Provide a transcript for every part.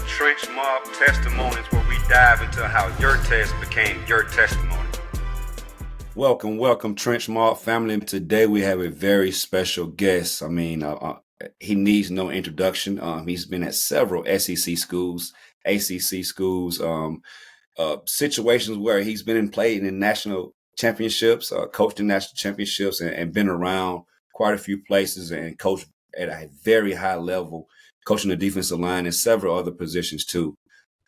TrenchMob Testimonies, where we dive into how your test became your testimony. Welcome, TrenchMob family. Today we have a very special guest. He needs no introduction. He's been at several SEC schools, ACC schools, situations where he's been played in national championships, coached in national championships, and been around quite a few places and coached at a very high level, coaching the defensive line and several other positions too.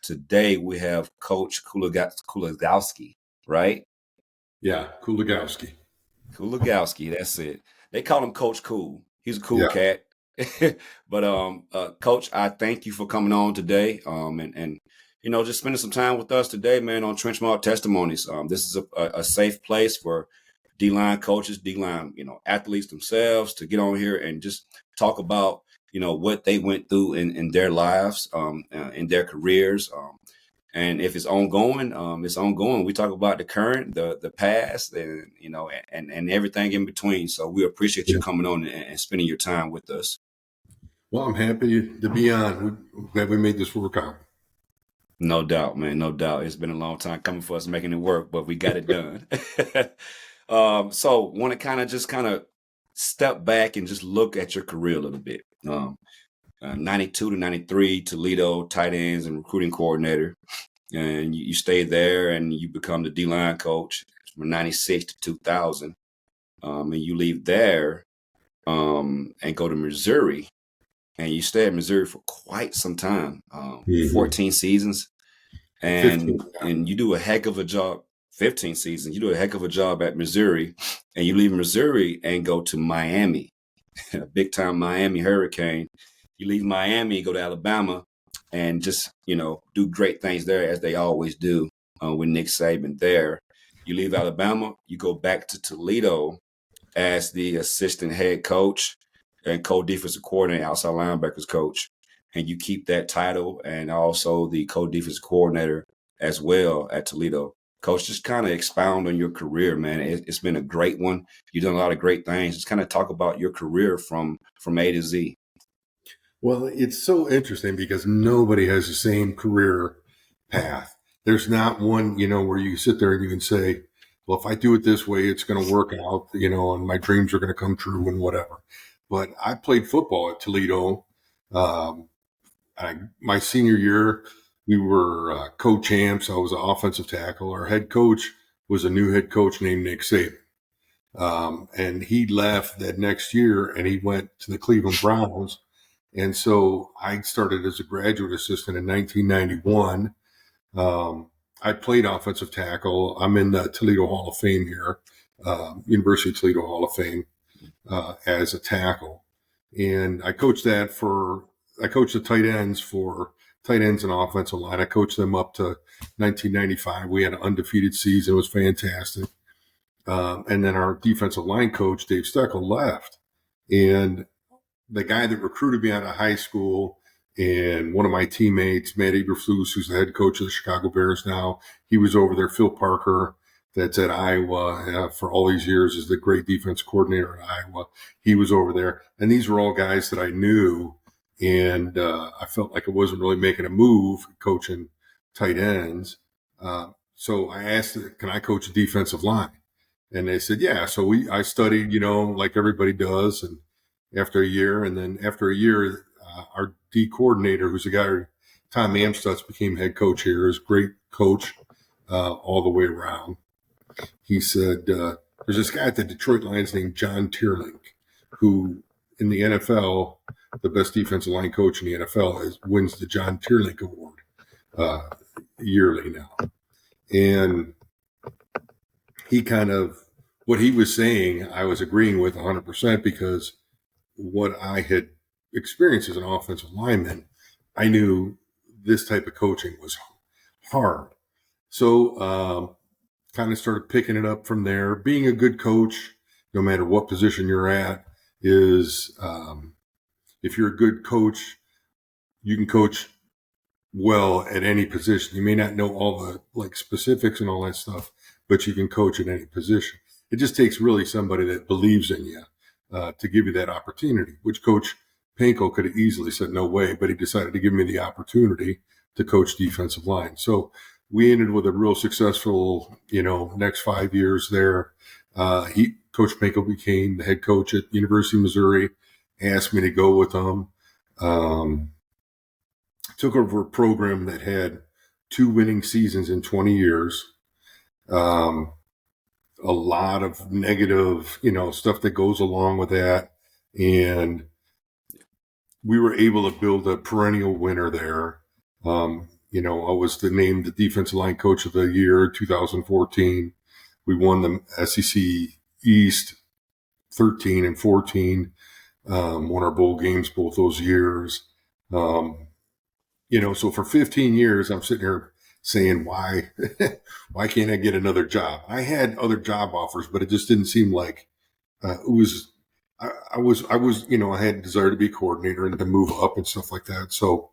Today we have Coach Kuligowski, right? Yeah, Kuligowski. Kuligowski, that's it. They call him Coach Cool. He's a cool cat. But Coach, I thank you for coming on today. And just spending some time with us today, man, on TrenchMob Testimonies. This is a safe place for D-line coaches, D-line, athletes themselves to get on here and just talk about, what they went through in their lives, in their careers. And if it's ongoing, it's ongoing. We talk about the current, the past, and and everything in between. So we appreciate you coming on and spending your time with us. Well, I'm happy to be on. We're glad we made this work out. No doubt, man. No doubt. It's been a long time coming for us making it work, but we got it done. So want to kind of step back and just look at your career a little bit. 92 to 93, Toledo, tight ends and recruiting coordinator. And you stay there and you become the D-line coach from 96 to 2000. And you leave there and go to Missouri. And you stay at Missouri for quite some time, 14 seasons. And you do a heck of a job, 15 seasons. You do a heck of a job at Missouri. And you leave Missouri and go to Miami, a big-time Miami Hurricane. You leave Miami, go to Alabama, and just, do great things there as they always do with Nick Saban there. You leave Alabama, you go back to Toledo as the assistant head coach and co-defensive coordinator, outside linebackers coach. And you keep that title and also the co-defensive coordinator as well at Toledo. Coach, just kind of expound on your career, man. It's been a great one. You've done a lot of great things. Just kind of talk about your career from A to Z. Well, it's so interesting because nobody has the same career path. There's not one, where you sit there and you can say, well, if I do it this way, it's going to work out, and my dreams are going to come true and whatever. But I played football at Toledo. My senior year, we were co-champs. I was an offensive tackle. Our head coach was a new head coach named Nick Saban. And he left that next year and he went to the Cleveland Browns. And so I started as a graduate assistant in 1991. I played offensive tackle. I'm in the Toledo Hall of Fame here, University of Toledo Hall of Fame, as a tackle. And I coached the tight ends and offensive line. I coached them up to 1995. We had an undefeated season. It was fantastic. And then our defensive line coach, Dave Steckel, left. And the guy that recruited me out of high school and one of my teammates, Matt Eberflus, who's the head coach of the Chicago Bears now, he was over there. Phil Parker, that's at Iowa for all these years, is the great defense coordinator at Iowa. He was over there. And these were all guys that I knew. And I felt like I wasn't really making a move coaching tight ends. So I asked, can I coach a defensive line? And they said, yeah. So I studied, like everybody does. And after a year, our D coordinator, who's a guy, Tom Amstutz, became head coach here. Is great coach all the way around. He said, there's this guy at the Detroit Lions named John Tierlink, who in the NFL, the best defensive line coach in the NFL wins the John Tierlink Award yearly now. And he what he was saying, I was agreeing with 100% because what I had experienced as an offensive lineman, I knew this type of coaching was hard. So kind of started picking it up from there. Being a good coach, no matter what position you're at, is if you're a good coach, you can coach well at any position. You may not know all the specifics and all that stuff, but you can coach at any position. It just takes really somebody that believes in you to give you that opportunity, which Coach Panko could have easily said no way, but he decided to give me the opportunity to coach defensive line. So we ended with a real successful, next 5 years there. Coach Panko became the head coach at University of Missouri, asked me to go with him. Took over a program that had 2 winning seasons in 20 years. A lot of negative, stuff that goes along with that. And we were able to build a perennial winner there. I was named the defensive line coach of the year, 2014. We won the SEC East 13 and 14, won our bowl games both those years. So for 15 years, I'm sitting here saying, why can't I get another job? I had other job offers, but it just didn't seem like it was. I was, I had a desire to be a coordinator and to move up and stuff like that. So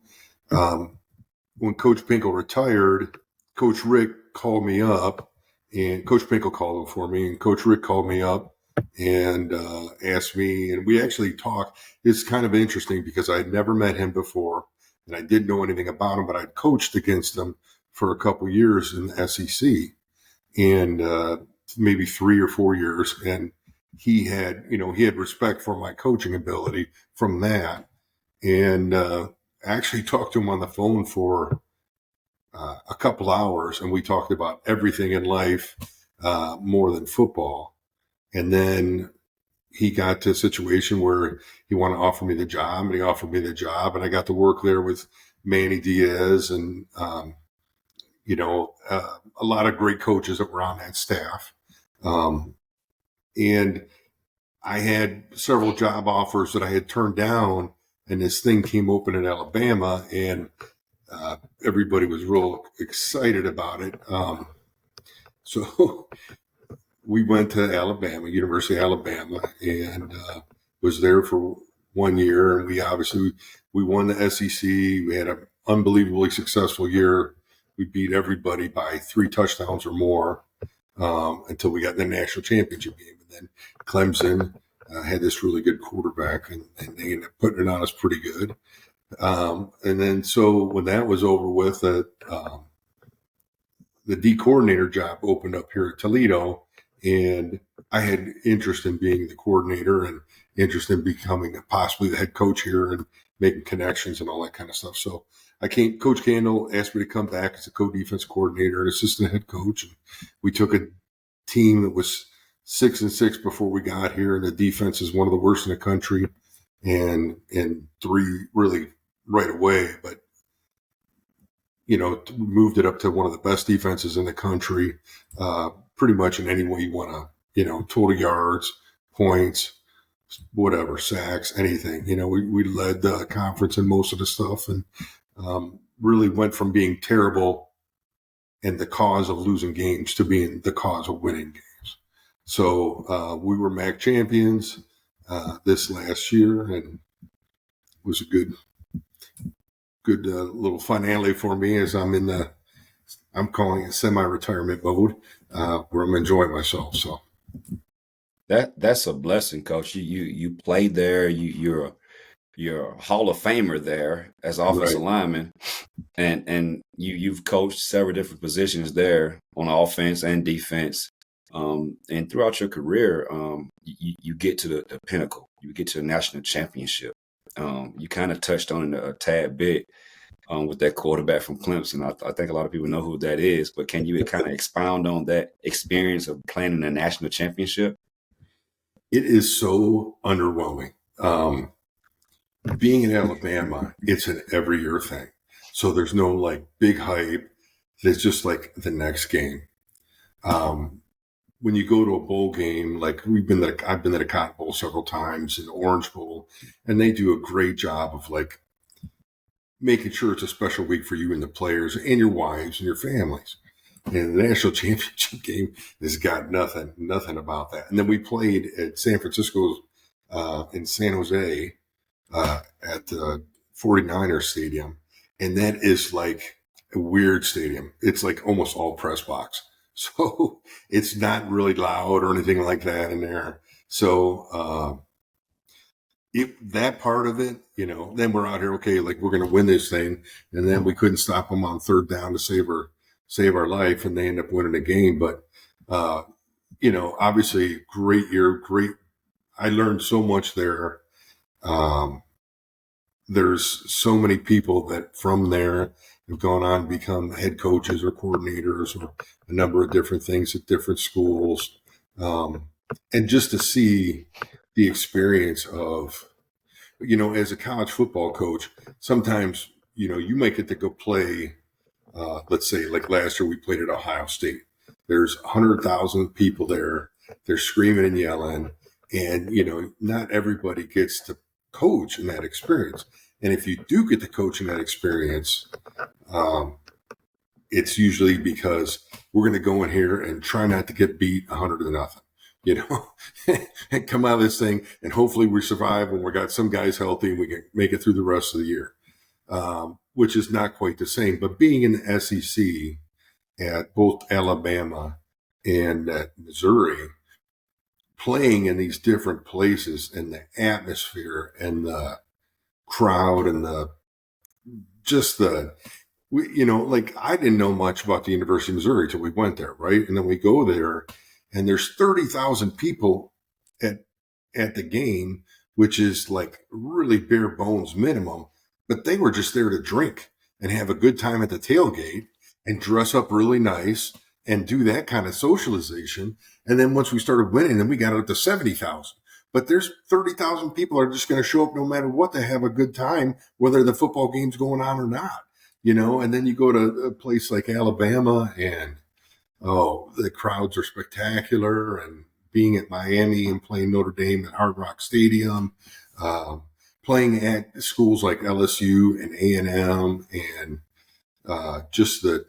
when Coach Panko retired, Coach Rick called me up, and Coach Panko called him for me, and Coach Rick called me up and asked me, and we actually talked. It's kind of interesting because I had never met him before, and I didn't know anything about him, but I'd coached against him for a couple years in the SEC, and maybe 3 or 4 years, and he had respect for my coaching ability from that, and actually talked to him on the phone for a couple hours, and we talked about everything in life more than football. And then he got to a situation where he wanted to offer me the job, and he offered me the job, and I got to work there with Manny Diaz and a lot of great coaches that were on that staff. And I had several job offers that I had turned down, and this thing came open in Alabama, and everybody was real excited about it. So we went to Alabama, University of Alabama, and was there for 1 year. And we won the SEC. We had an unbelievably successful year. We beat everybody by 3 touchdowns or more until we got the national championship game. And then Clemson had this really good quarterback, and they ended up putting it on us pretty good. And then so when that was over with, the D coordinator job opened up here at Toledo, and I had interest in being the coordinator and interest in becoming possibly the head coach here and making connections and all that kind of stuff. So Coach Candle asked me to come back as a co-defense coordinator and assistant head coach. And we took a team that was 6-6 before we got here, and the defense is one of the worst in the country, and 3 really right away, but moved it up to one of the best defenses in the country, pretty much in any way you want to, total yards, points, whatever, sacks, anything. We led the conference in most of the stuff, and really went from being terrible and the cause of losing games to being the cause of winning games. So we were MAC champions this last year, and it was a good little finale for me as I'm calling it semi-retirement mode, where I'm enjoying myself. So that's a blessing, Coach. You played there. You're a Hall of Famer there as offensive lineman, and you've coached several different positions there on offense and defense. And throughout your career, you get to the pinnacle. You get to the national championship. You kind of touched on it a tad bit with that quarterback from Clemson. I think a lot of people know who that is, but can you kind of expound on that experience of playing in a national championship? It is so underwhelming. Being in Alabama, it's an every year thing. So there's no big hype. It's just like the next game. When you go to a bowl game, I've been to the Cotton Bowl several times and Orange Bowl, and they do a great job of making sure it's a special week for you and the players and your wives and your families. And the national championship game has got nothing about that. And then we played at San Francisco, in San Jose, at the 49ers stadium. And that is a weird stadium. It's almost all press box. So it's not really loud or anything like that in there. So that part of it, then we're out here, okay, like we're going to win this thing. And then we couldn't stop them on third down to save our life. And they end up winning the game. But, obviously great year, great. I learned so much there. There's so many people that from there have gone on to become head coaches or coordinators or a number of different things at different schools. And just to see the experience of, as a college football coach, sometimes, you might get to go play, let's say like last year we played at Ohio State. There's 100,000 people there. They're screaming and yelling. And, not everybody gets to coach in that experience. And if you do get to coach in that experience, it's usually because we're going to go in here and try not to get beat 100-0. And come out of this thing, and hopefully we survive when we got some guys healthy and we can make it through the rest of the year, which is not quite the same. But being in the SEC at both Alabama and at Missouri, playing in these different places and the atmosphere and the crowd and like I didn't know much about the University of Missouri till we went there, right? And then we go there, and there's 30,000 people at the game, which is like really bare bones minimum. But they were just there to drink and have a good time at the tailgate and dress up really nice and do that kind of socialization. And then once we started winning, then we got up to 70,000. But there's 30,000 people are just going to show up no matter what to have a good time, whether the football game's going on or not. And then you go to a place like Alabama and, the crowds are spectacular. And being at Miami and playing Notre Dame at Hard Rock Stadium, playing at schools like LSU and A&M, and just the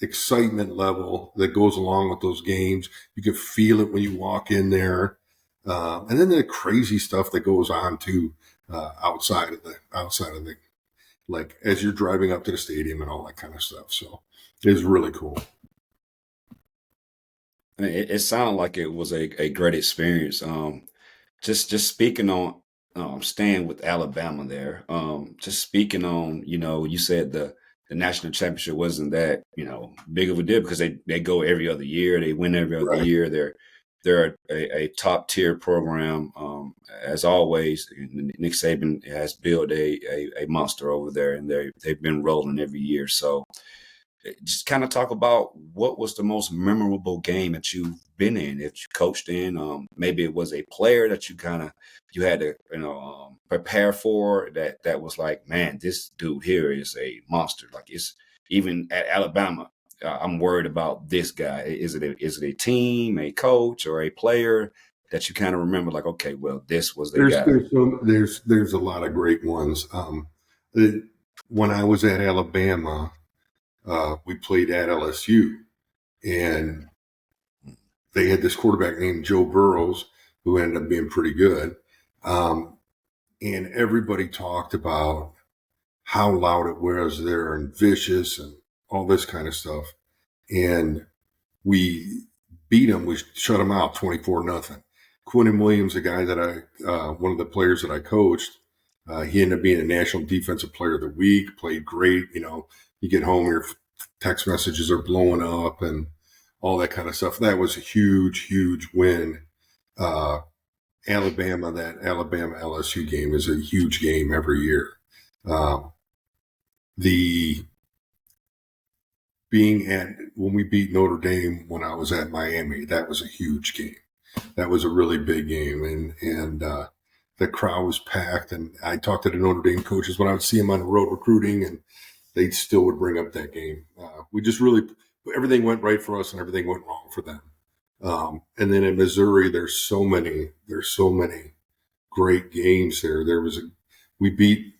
excitement level that goes along with those games. You can feel it when you walk in there. And then the crazy stuff that goes on too, outside of the, like as you're driving up to the stadium and all that kind of stuff. So it's really cool. It sounded like it was a great experience. Just speaking on staying with Alabama there. Just speaking on, you said the national championship wasn't that, big of a deal because they go every other year. They win every other Right. year. They're a top tier program. As always, Nick Saban has built a monster over there, and they've been rolling every year. So just kind of talk about what was the most memorable game that you've been in, that you coached in. Maybe it was a player that you had to prepare for that was like, man, this dude here is a monster. Like it's even at Alabama. I'm worried about this guy. Is it a team, a coach, or a player that you kind of remember? Like, okay, well, this was the guy. There's a lot of great ones. When I was at Alabama, we played at LSU, and they had this quarterback named Joe Burrows who ended up being pretty good. And everybody talked about how loud it was there and vicious and all this kind of stuff. And we beat them. We shut them out 24-0. Quinnen Williams, the guy that one of the players that I coached, he ended up being a National Defensive Player of the Week, played great. You get home, your text messages are blowing up and all that kind of stuff. That was a huge, huge win. That Alabama LSU game is a huge game every year. When we beat Notre Dame when I was at Miami, that was a huge game. That was a really big game, and the crowd was packed. And I talked to the Notre Dame coaches when I would see them on the road recruiting, and they still would bring up that game. We just really, everything went right for us and everything went wrong for them. And then in Missouri, there's so many great games there. We beat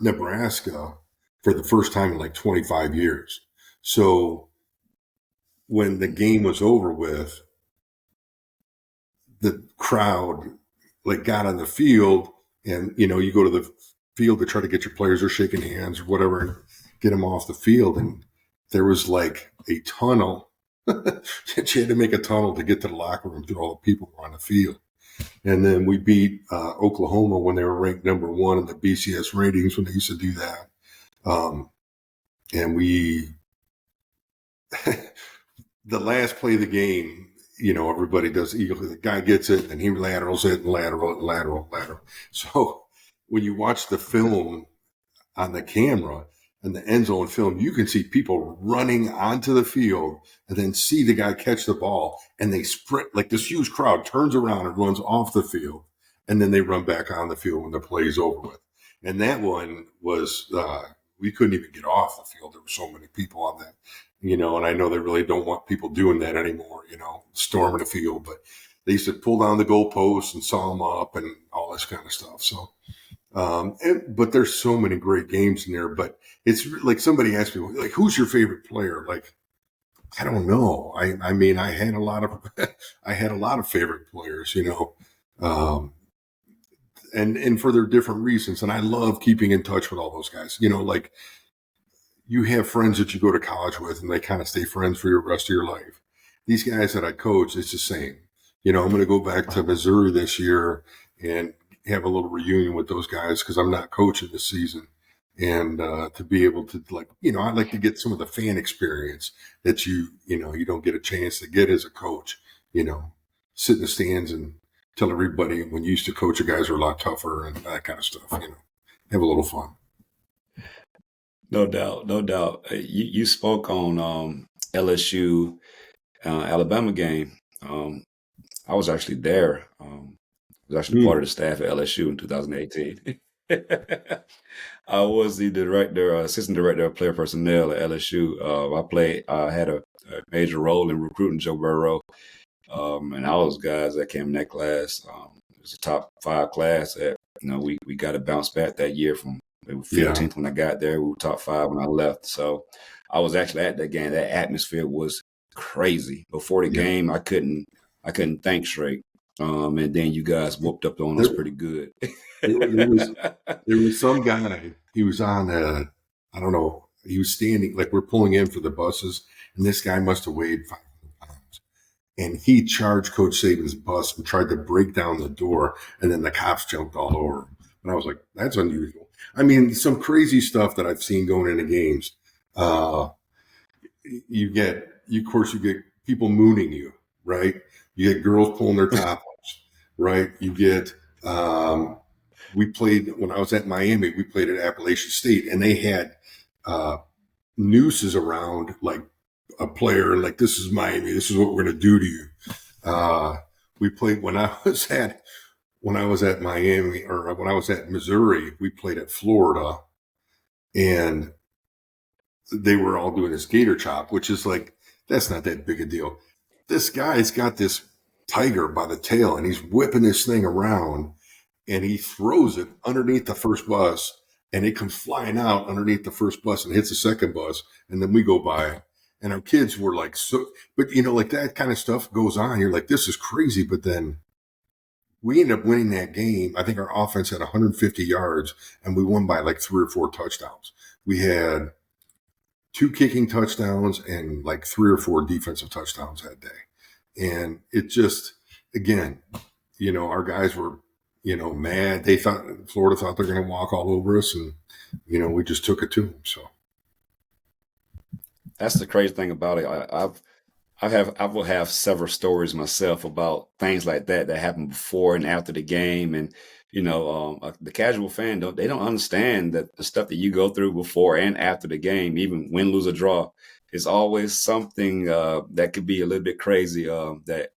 Nebraska for the first time in like 25 years. So when the game was over with, the crowd like got on the field, and you go to the field to try to get your players, or shaking hands or whatever, and get them off the field. And there was like a tunnel. She had to make a tunnel to get to the locker room through all the people who were on the field. And then we beat Oklahoma when they were ranked number 1 in the BCS ratings when they used to do that. And we, the last play of the game, everybody does eagle. The guy gets it and he laterals it and lateral. So when you watch the film on the camera and the end zone film, you can see people running onto the field and then see the guy catch the ball and they sprint, like this huge crowd turns around and runs off the field. And then they run back on the field when the play's over with. And that one was, we couldn't even get off the field. There were so many people on that, and I know they really don't want people doing that anymore, storming the field, but they used to pull down the goalposts and saw them up and all this kind of stuff. So, but there's so many great games in there, but it's like somebody asked me, like, who's your favorite player? Like, I don't know. I mean, I had a lot of favorite players, and for their different reasons. And I love keeping in touch with all those guys, like you have friends that you go to college with and they kind of stay friends for the rest of your life. These guys that I coach, it's the same. I'm going to go back to Missouri this year and have a little reunion with those guys because I'm not coaching this season. And to be able to, like, I'd like to get some of the fan experience that you don't get a chance to get as a coach, sit in the stands and tell everybody when you used to coach, you guys are a lot tougher and that kind of stuff, have a little fun. No doubt, no doubt. You spoke on LSU Alabama game. I was actually there. I was actually part of the staff at LSU in 2018. I was the assistant director of player personnel at LSU. I had a major role in recruiting Joe Burrow. And all those guys that came in that class, it was a top 5 class that, we got to bounce back that year from, we were 15th when I got there. We were top 5 when I left. So I was actually at that game. That atmosphere was crazy. Before the game, I couldn't think straight. And then you guys whooped up on us pretty good. There was some guy, he was on, I don't know, he was standing, like we're pulling in for the buses, and this guy must have weighed 500 pounds. And he charged Coach Saban's bus and tried to break down the door, and then the cops jumped all over him. And I was like, that's unusual. I mean, some crazy stuff that I've seen going into games. You get people mooning you, right? You get girls pulling their top ups, right? You get, we played, when I was at Miami, we played at Appalachian State, and they had nooses around like a player, like, this is Miami, this is what we're going to do to you. We played when I was at Miami, or when I was at Missouri, we played at Florida, and they were all doing this gator chop, which is like, that's not that big a deal. This guy's got this tiger by the tail, and he's whipping this thing around, and he throws it underneath the first bus, and it comes flying out underneath the first bus and hits the second bus, and then we go by. And our kids were like, but like that kind of stuff goes on. You're like, this is crazy. But then we ended up winning that game. I think our offense had 150 yards, and we won by like 3 or 4 touchdowns. We had 2 kicking touchdowns and like 3 or 4 defensive touchdowns that day. And it just, again, our guys were, mad. Florida thought they're going to walk all over us, and, we just took it to them. So. That's the crazy thing about it. I will have several stories myself about things like that happened before and after the game, and the casual fan don't understand that the stuff that you go through before and after the game, even win, lose, or draw, is always something that could be a little bit crazy. That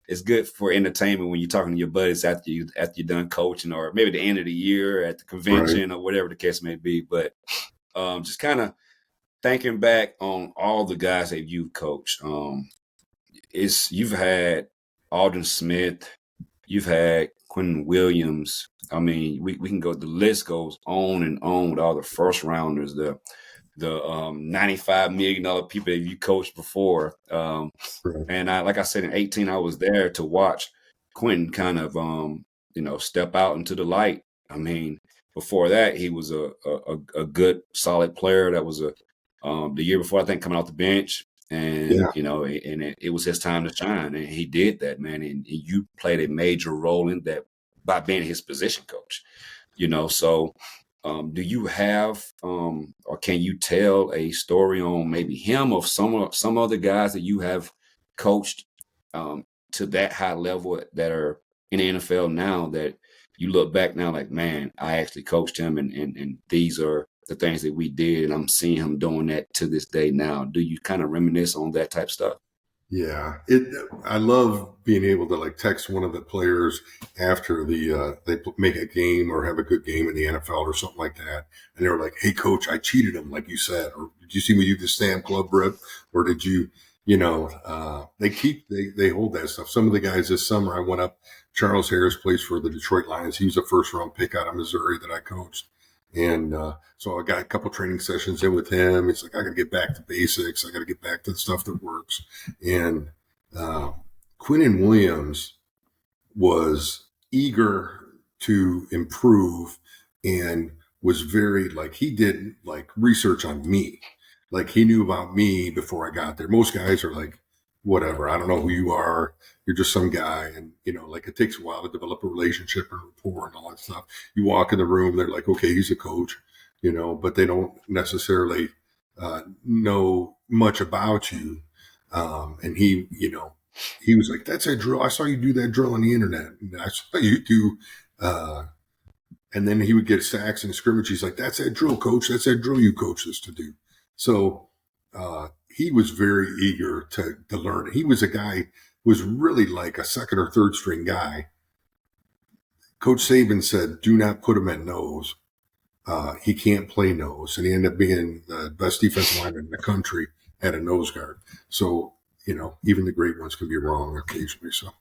it's good for entertainment when you're talking to your buddies after you're done coaching, or maybe the end of the year at the convention, right, or whatever the case may be. But just kind of thinking back on all the guys that you've coached, you've had Alden Smith, you've had Quinnen Williams. I mean, we can go. The list goes on and on with all the first rounders, the $95 million people that you coached before. And like I said, in 2018, I was there to watch Quinnen kind of step out into the light. I mean, before that, he was a good, solid player. That was the year before, I think, coming off the bench. And, Yeah. and it was his time to shine. And he did that, man. And you played a major role in that by being his position coach, So do you have, or can you tell a story on maybe him or some other guys that you have coached to that high level that are in the NFL now that you look back now like, man, I actually coached him and these are the things that we did, and I'm seeing him doing that to this day now. Do you kind of reminisce on that type stuff? Yeah, I love being able to like text one of the players after they make a game or have a good game in the NFL or something like that, and they were like, "Hey, coach, I cheated him, like you said, or did you see me do the Stam Club rip, or did you, they hold that stuff." Some of the guys this summer, I went up. Charles Harris plays for the Detroit Lions. He was a first round pick out of Missouri that I coached, and so I got a couple training sessions in with him. It's like, I got to get back to basics. I got to get back to the stuff that works. And Quinnen Williams was eager to improve and was very he did like research on me. Like he knew about me before I got there. Most guys are like, whatever, I don't know who you are. You're just some guy. And, it takes a while to develop a relationship and rapport and all that stuff. You walk in the room, they're like, okay, he's a coach, but they don't necessarily know much about you. And he was like, that's a drill. I saw you do that drill on the internet. And I saw you do, and then he would get sacks and scrimmage. He's like, that's that drill, coach. That's that drill you coach us to do. So he was very eager to learn. He was a guy who was really like a second or third string guy. Coach Saban said, do not put him at nose. He can't play nose. And he ended up being the best defensive lineman in the country at a nose guard. So, even the great ones can be wrong occasionally. So,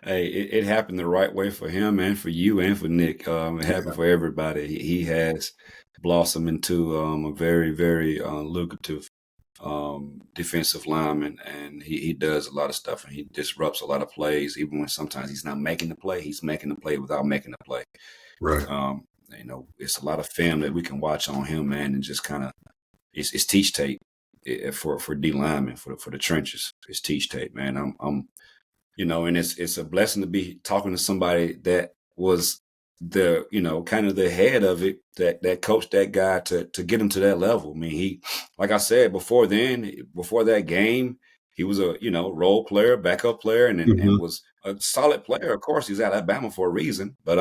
Hey, it happened the right way for him and for you and for Nick. It happened for everybody. He has blossomed into a very, very lucrative defensive lineman, and he does a lot of stuff, and he disrupts a lot of plays, even when sometimes he's not making the play. He's making the play without making the play. right. It's a lot of film that we can watch on him, man, and just kind of it's teach tape for D linemen for the trenches. It's teach tape, man. I'm and it's a blessing to be talking to somebody that was the kind of the head of it, that coached that guy to get him to that level. I mean, he, like I said before that game, he was a role player, backup player, and was a solid player. Of course, he's at Alabama for a reason, but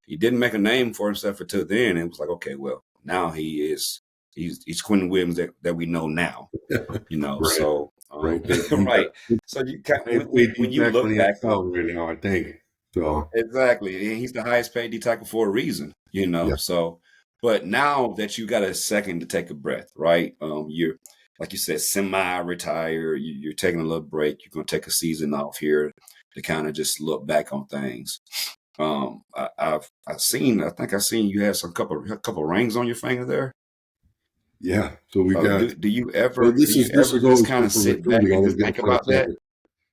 he didn't make a name for himself until then. And it was like, okay, well, now he's Quinnen Williams that we know now. Right. So Right. right. So you when you look back right now, I think. So exactly, and he's the highest paid D tackle for a reason, yeah. So, but now that you got a second to take a breath, right? You're like you said, semi-retired. You're taking a little break. You're gonna take a season off here to kind of just look back on things. I've seen. I think I've seen you have a couple rings on your finger there. Yeah. So we got. Do you So ever this is just always kind good of for sit back recruiting. I and always just get a think about that? second.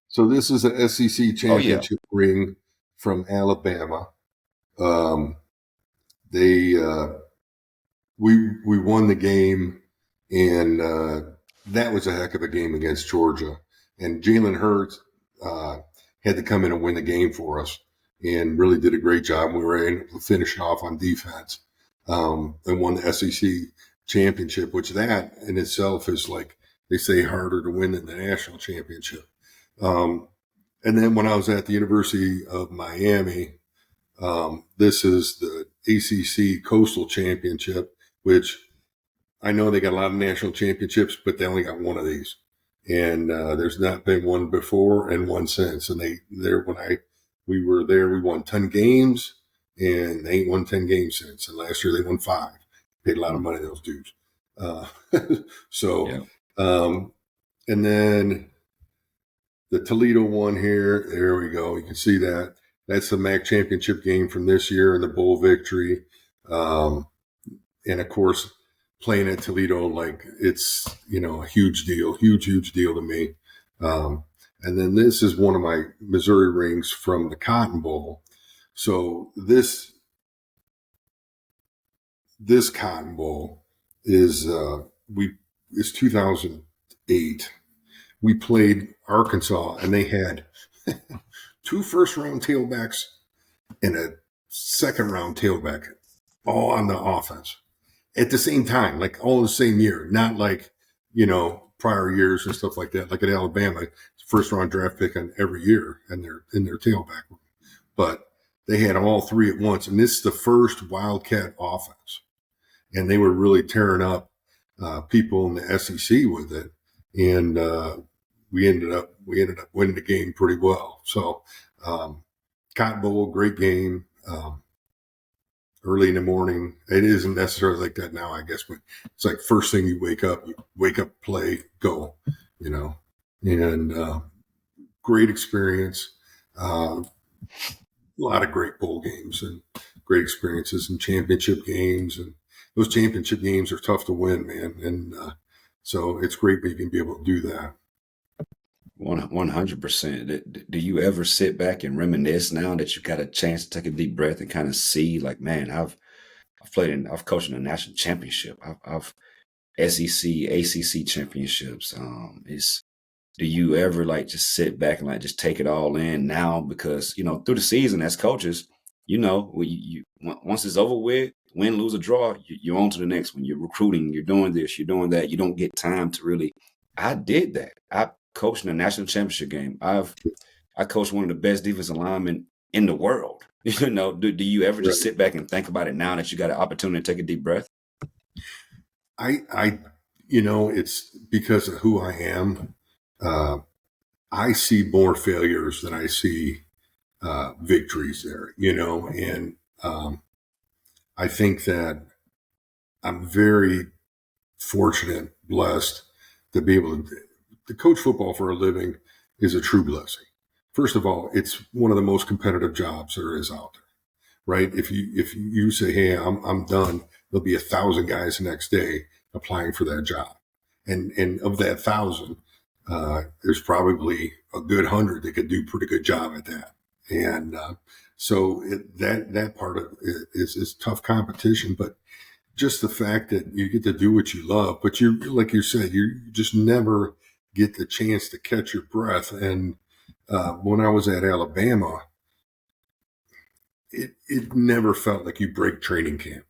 So this is an SEC Oh yeah. championship ring from Alabama. They we won the game, and that was a heck of a game against Georgia. And Jalen Hurts had to come in and win the game for us, and really did a great job. We were able to finish off on defense, and won the SEC championship, which that in itself is, like they say, harder to win than the national championship. And then when I was at the University of Miami, this is the ACC Coastal Championship, which I know they got a lot of national championships, but they only got one of these. And there's not been one before and one since. And we were there, we won 10 games, and they ain't won 10 games since. And last year they won 5. Paid a lot of money, those dudes. Yeah. And then the Toledo one here, there we go. You can see that. That's the MAC championship game from this year and the bowl victory. And of course, playing at Toledo, like it's, a huge deal to me. And then this is one of my Missouri rings from the Cotton Bowl. So this Cotton Bowl is, we it's 2008. We played Arkansas, and they had 2 first-round tailbacks and a second-round tailback, all on the offense at the same time, like all in the same year, not like, prior years and stuff like that. Like at Alabama, first-round draft pick on every year in their tailback. But they had all 3 at once, and this is the first Wildcat offense, and they were really tearing up people in the SEC with it, and we ended up winning the game pretty well. So Cotton Bowl, great game. Early in the morning. It isn't necessarily like that now, I guess, but it's like first thing you wake up, play, go, and great experience. A lot of great bowl games and great experiences and championship games. And those championship games are tough to win, man. And so it's great that you can be able to do that. 100%. Do you ever sit back and reminisce now that you got a chance to take a deep breath and kind of see, like, man, I've coached in a national championship. I've SEC, ACC championships. Do you ever like just sit back and like just take it all in now? Because through the season as coaches, once it's over with, win, lose, or draw, you're on to the next one. You're recruiting, you're doing this, you're doing that. You don't get time to really. I did that. I coached in a national championship game. I coached one of the best defensive linemen in the world. Do you ever just sit back and think about it now that you got an opportunity to take a deep breath? It's because of who I am. I see more failures than I see victories there, and I think that I'm very fortunate, blessed to be able to coach football for a living is a true blessing. First of all, it's one of the most competitive jobs there is out there, right? If you say, hey, I'm done, there'll be 1,000 guys the next day applying for that job. And of that 1,000, there's probably a good 100 that could do a pretty good job at that. And so that part of it is tough competition, but just the fact that you get to do what you love, but you, like you said, you just never get the chance to catch your breath. And when I was at Alabama, it never felt like you break training camp,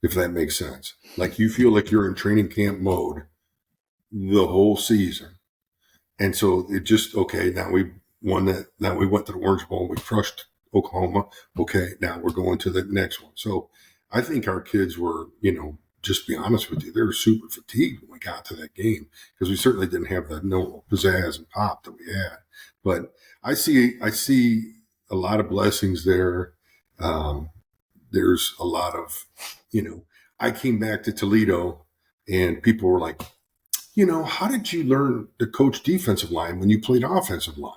if that makes sense. Like you feel like you're in training camp mode the whole season. And so it just, okay, now we won that. Now we went to the Orange Bowl. We crushed Oklahoma. Okay, now we're going to the next one. So I think our kids were, just be honest with you, they were super fatigued when we got to that game because we certainly didn't have the normal pizzazz and pop that we had. But I see a lot of blessings there. There's a lot of, I came back to Toledo and people were like, how did you learn to coach defensive line when you played offensive line?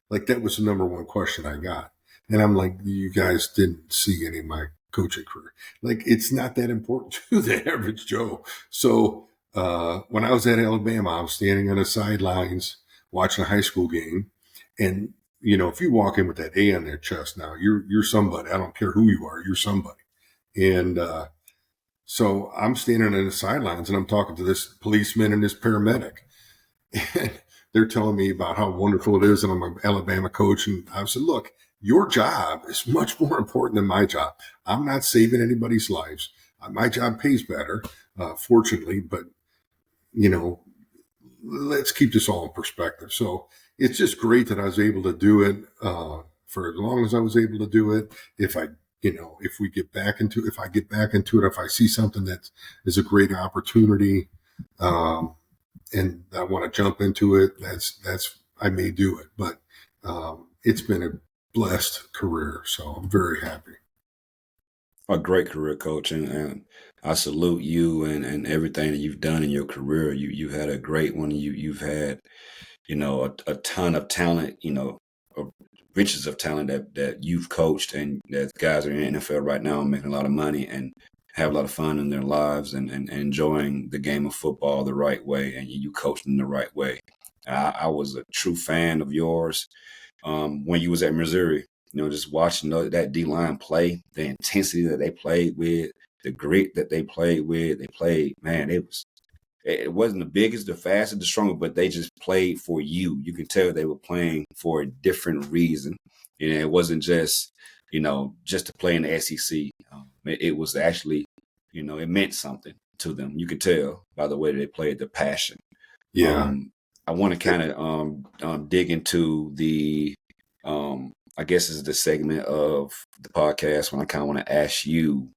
Like that was the number one question I got. And I'm like, you guys didn't see any of my coaching career. Like it's not that important to the average Joe. So when I was at Alabama, I was standing on the sidelines watching a high school game. And, if you walk in with that A on their chest now, you're somebody. I don't care who you are, you're somebody. And so I'm standing on the sidelines and I'm talking to this policeman and this paramedic. And they're telling me about how wonderful it is. And I'm an Alabama coach. And I said, look, your job is much more important than my job. I'm not saving anybody's lives. My job pays better, fortunately, but, let's keep this all in perspective. So it's just great that I was able to do it for as long as I was able to do it. If I get back into it, if I see something that is a great opportunity, and I want to jump into it, I may do it, but it's been a blessed career. So I'm very happy. A great career, coach, and I salute you and everything that you've done in your career. You had a great one. You've had, a ton of talent, riches of talent that you've coached, and that guys are in the NFL right now making a lot of money and have a lot of fun in their lives and enjoying the game of football the right way, and you coached them the right way. I was a true fan of yours when you was at Missouri. Just watching that D-line play, the intensity that they played with, the grit that they played with. Man, it it wasn't the biggest, the fastest, the strongest, but they just played for you. You can tell they were playing for a different reason. You know, it wasn't just, just to play in the SEC. It was actually, it meant something to them. You could tell by the way they played, the passion. Yeah. I want to kind of dig into the, I guess is the segment of the podcast when I kind of want to ask you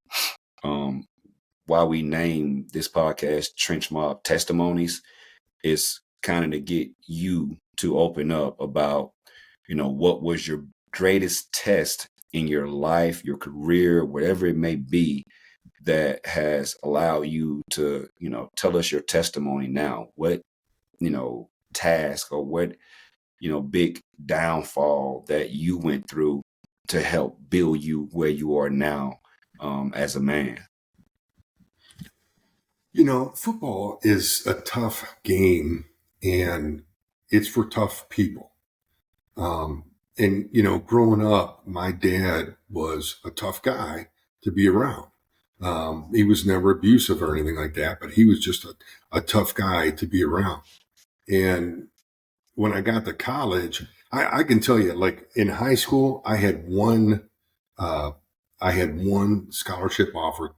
why we named this podcast TrenchMob Testimonies is kind of to get you to open up about, what was your greatest test in your life, your career, whatever it may be, that has allowed you to, tell us your testimony now. What, task or what, big downfall that you went through to help build you where you are now as a man. Football is a tough game, and it's for tough people. Growing up, my dad was a tough guy to be around. He was never abusive or anything like that, but he was just a tough guy to be around. And when I got to college, I can tell you, like in high school, I had one scholarship offer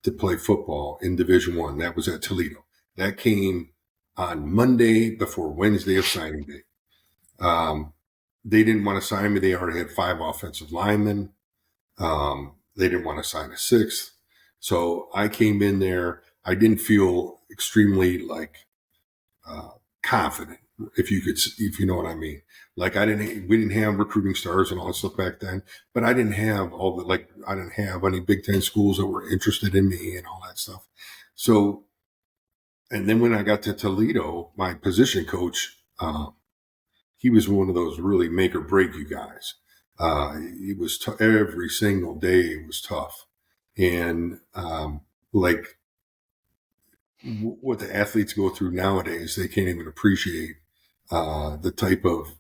to play football in Division I. That was at Toledo. That came on Monday before Wednesday of signing day. They didn't want to sign me. They already had 5 offensive linemen. They didn't want to sign a 6th. So I came in there. I didn't feel extremely confident, if you know what I mean. Like we didn't have recruiting stars and all that stuff back then, but I didn't have I didn't have any Big Ten schools that were interested in me and all that stuff. So, and then when I got to Toledo, my position coach, he was one of those really make or break you guys. It was every single day. It was tough. And, what the athletes go through nowadays, they can't even appreciate the type of,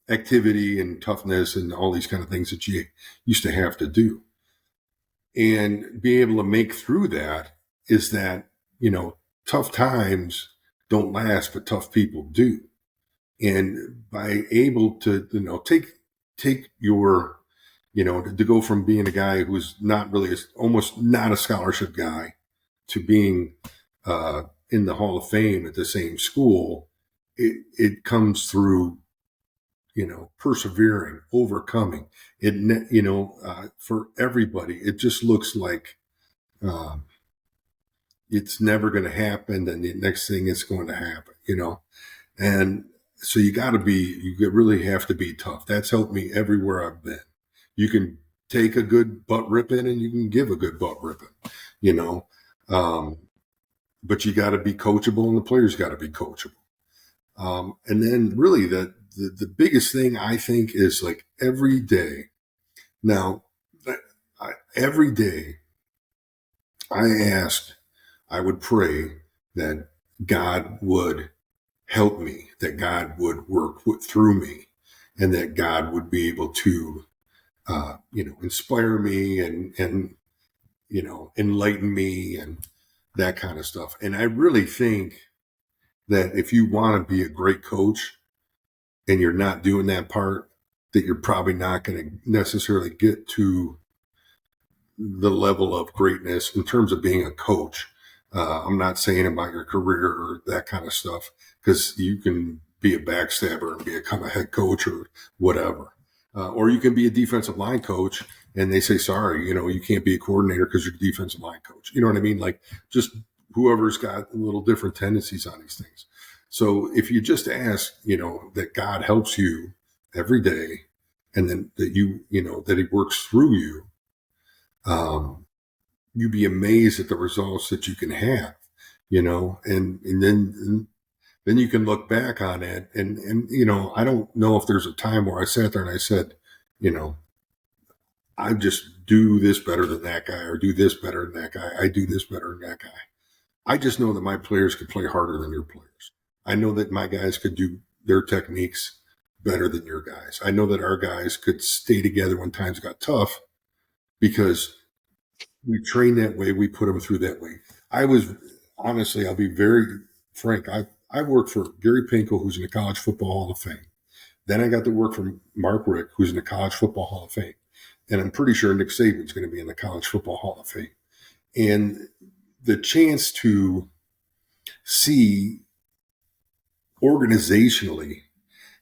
activity and toughness and all these kind of things that you used to have to do. And being able to make through that is that, tough times don't last, but tough people do. And by able to, take your, to go from being a guy who's not really, almost not a scholarship guy, to being in the Hall of Fame at the same school, it comes through, persevering, overcoming. For everybody, it just looks like it's never going to happen. Then the next thing is going to happen, and so you really have to be tough. That's helped me everywhere I've been. You can take a good butt ripping and you can give a good butt ripping, but you got to be coachable and the players got to be coachable. And then really the biggest thing I think is like every day. Now, every day I would pray that God would help me, that God would work through me, and that God would be able to, inspire me and enlighten me and that kind of stuff. And I really think that if you want to be a great coach and you're not doing that part, that you're probably not going to necessarily get to the level of greatness in terms of being a coach. I'm not saying about your career or that kind of stuff, because you can be a backstabber and become a head coach or whatever. Or you can be a defensive line coach and they say, sorry, you can't be a coordinator because you're a defensive line coach. You know what I mean? Like just whoever's got a little different tendencies on these things. So if you just ask, that God helps you every day and then that that he works through you, you'd be amazed at the results that you can have, and then you can look back on it and I don't know if there's a time where I sat there and I said, I just do this better than that guy or do this better than that guy. I do this better than that guy. I just know that my players could play harder than your players. I know that my guys could do their techniques better than your guys. I know that our guys could stay together when times got tough because we train that way. We put them through that way. honestly, I'll be very frank. I worked for Gary Pinkel, who's in the College Football Hall of Fame. Then I got to work for Mark Richt, who's in the College Football Hall of Fame. And I'm pretty sure Nick Saban's going to be in the College Football Hall of Fame. And the chance to see organizationally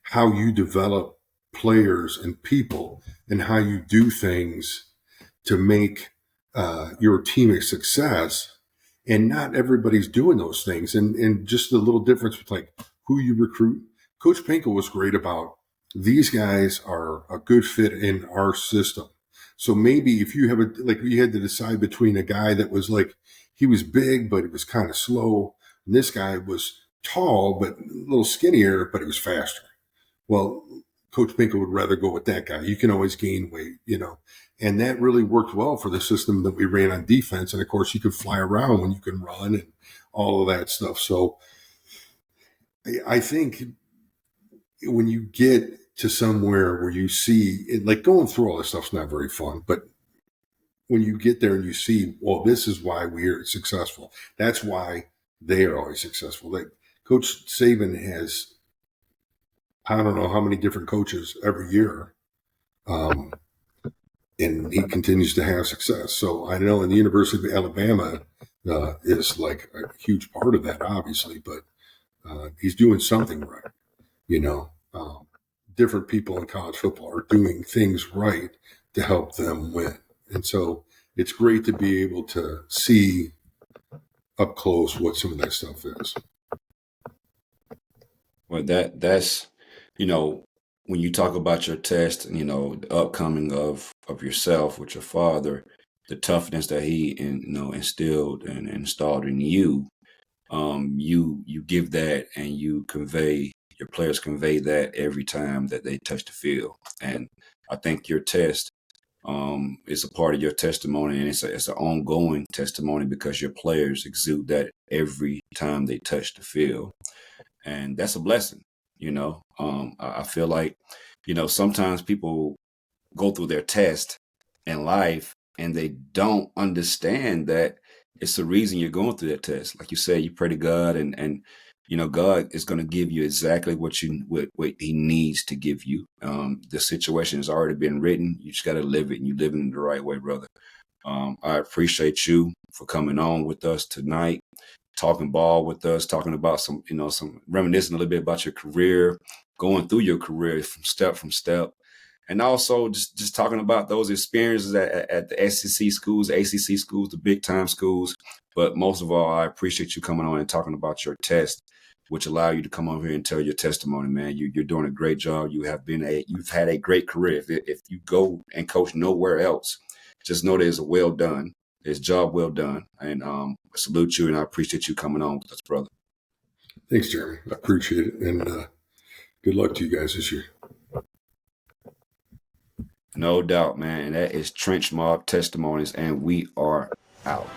how you develop players and people and how you do things to make your team a success. And not everybody's doing those things. And just the little difference with like who you recruit. Coach Pinkel was great about these guys are a good fit in our system. So maybe if you have you had to decide between a guy that was like, he was big, but he was kind of slow. And this guy was tall, but a little skinnier, but he was faster. Well, Coach Pinkel would rather go with that guy. You can always gain weight, and that really worked well for the system that we ran on defense. And of course, you could fly around when you can run and all of that stuff. So I think when you get to somewhere where you see it, like going through all this stuff's not very fun, but when you get there and you see, well, this is why we're successful. That's why they are always successful. Like Coach Saban has, I don't know how many different coaches every year, and he continues to have success. So I know in the University of Alabama is like a huge part of that, obviously, but he's doing something right. Different people in college football are doing things right to help them win. And so it's great to be able to see up close what some of that stuff is. Well, that's, when you talk about your test and, the upcoming of yourself with your father, the toughness that he, instilled and installed in you, you give that and your players convey that every time that they touch the field. And I think your test is a part of your testimony, and it's an ongoing testimony because your players exude that every time they touch the field. And that's a blessing, I feel like, sometimes people go through their test in life and they don't understand that it's the reason you're going through that test. Like you said, you pray to God and God is going to give you exactly what he needs to give you. The situation has already been written. You just got to live it, and you live it in the right way, brother. I appreciate you for coming on with us tonight, talking ball with us, talking about some reminiscing a little bit about your career, going through your career from step. And also just talking about those experiences at the SEC schools, ACC schools, the big time schools. But most of all, I appreciate you coming on and talking about your test, which allow you to come over here and tell your testimony, man. You're doing a great job. You've had a great career. If you go and coach nowhere else, just know that it's well done. It's job well done. And I salute you, and I appreciate you coming on with us, brother. Thanks, Jeremy. I appreciate it. And good luck to you guys this year. No doubt, man. And that is TrenchMob Testimonies, and we are out.